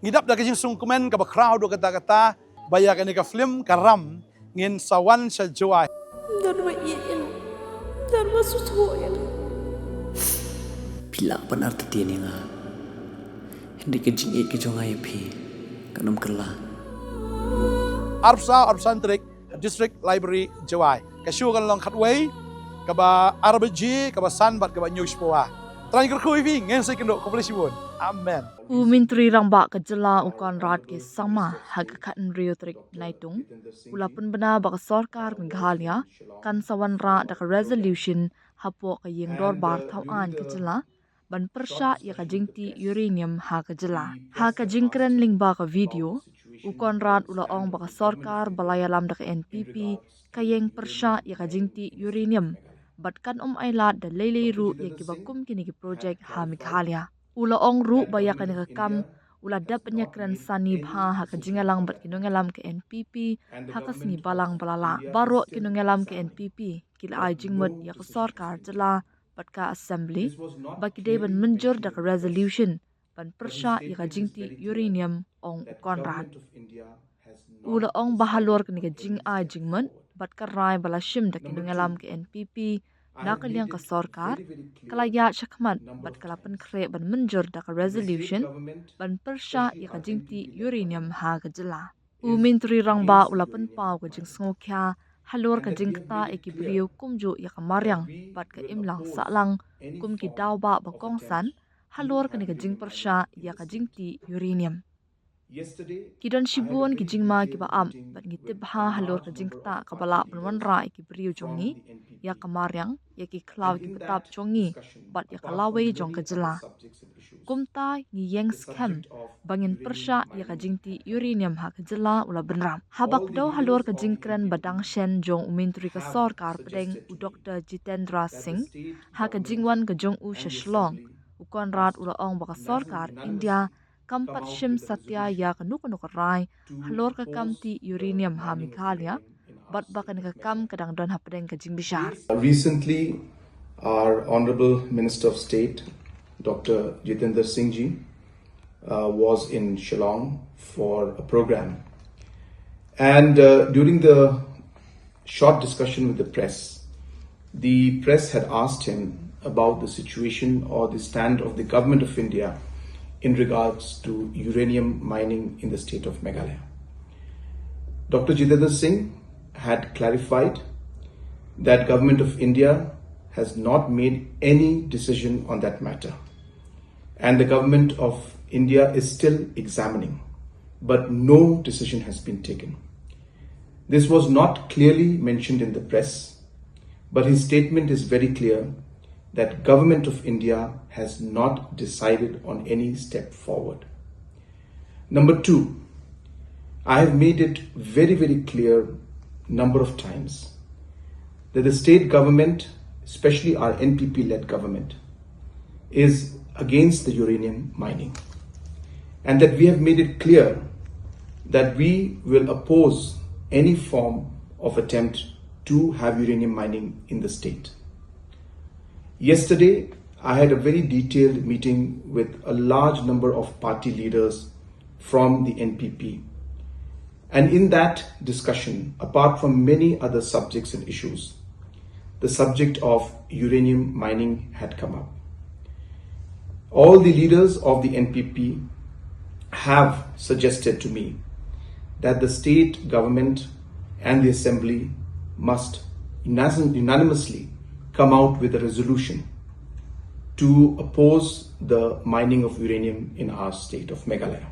ngidap da kajing sungkumen ka ba crowd do kata-kata baya ka ni ka film karam ngin sawan sa joy Darwa iin, darwa susuyan. Pila benar tetian nga. Hindi ka jingit ka jongay pi. Kanam kerla. Arpsantrik District Library joy kasyu kan long khatway ka ba RBG ka ba sanbat ka ba news poa trang kerkui pi ngin sa kindo komplisibun amen Menteri Rangba ke Jylla ukan rat ke sama hagakatan riotrik naitung ulapun bena bak Sorkar Meghalaya kan sawan ra dak resolution hapo ke yeng dor bar tauan ke Jylla ban pyrshah ya ka jingtih uranium ha ke Jylla ha ka jingkren lingba ka video ukan rat ula ong bak Sorkar balaya lam dak NPP ka yeng pyrshah ya ka jingtih uranium batkan ailat da lele ru ya ki bakum kini ki project ha Meghalaya ula ong ru baya ka kam ula dap penyakran sani bha ha ka jingalang bat kinungalam ke NPP ha ka sni balang balala baro kinungalam ke NPP kila ai jingmut ya ka Sorkar Jylla bat ka assembly baki de ban menjur da ka resolution ban pyrshah ya ka jingtih uranium ong konrad ula ong bahalor kini ka jing ai jingmut bat ka rai bala shim da kinungalam ke NPP nakaliang ka Sorkar kalaya syakmat bat kalapan kre ban menjur da ka resolution ban pyrshah ya ka jingtih uranium ha ka Jylla Menteri Rangba ulapan pau ka jing ngokya halor ka jing kta ekibriu kumju ya ka maryang bat ka imlang salang kum ki dawba ba kongsan halor ka ni ka jing pyrshah ya ka jingtih uranium Kidon shibun ki jingma ki baam bat ngitib ha halor ka jingta ka bala wanrah ki briu jongi ya ka maryang ya ki klaw ki petap jongi bat ya ka lawe jong ka Jylla kumta ngi yeng scam bangin pyrshah ya ka jingtih uranium ha ka Jylla ula benram habak do halor ka jingkran badang shen jong Menteri ka Sorkar pedeng u Dr. Jitendra Singh ha ka jingwan ka jong u shalong ukon rat ula ong baka Sorkar India kampat shim satya ya ka nuk rai halor ka kamti uranium ha Meghalaya bat bakan ka kam kadang don hapdeng ka jing bishar Recently, our Honorable Minister of State, Dr. Jitendra Singh ji, was in Shillong for a program. And during the short discussion with the press had asked him about the situation or the stand of the government of India in regards to uranium mining in the state of Meghalaya. Dr. Jitendra Singh had clarified that government of India has not made any decision on that matter. And the government of India is still examining, but no decision has been taken. This was not clearly mentioned in the press, but his statement is very clear that government of India has not decided on any step forward. Number two, I have made it very, very clear number of times that the state government, especially our NPP-led government, is against the uranium mining. And that we have made it clear that we will oppose any form of attempt to have uranium mining in the state. Yesterday, I had a very detailed meeting with a large number of party leaders from the NPP. And in that discussion, apart from many other subjects and issues, the subject of uranium mining had come up. All the leaders of the NPP have suggested to me that the state government and the assembly must unanimously come out with a resolution to oppose the mining of uranium in our state of Meghalaya.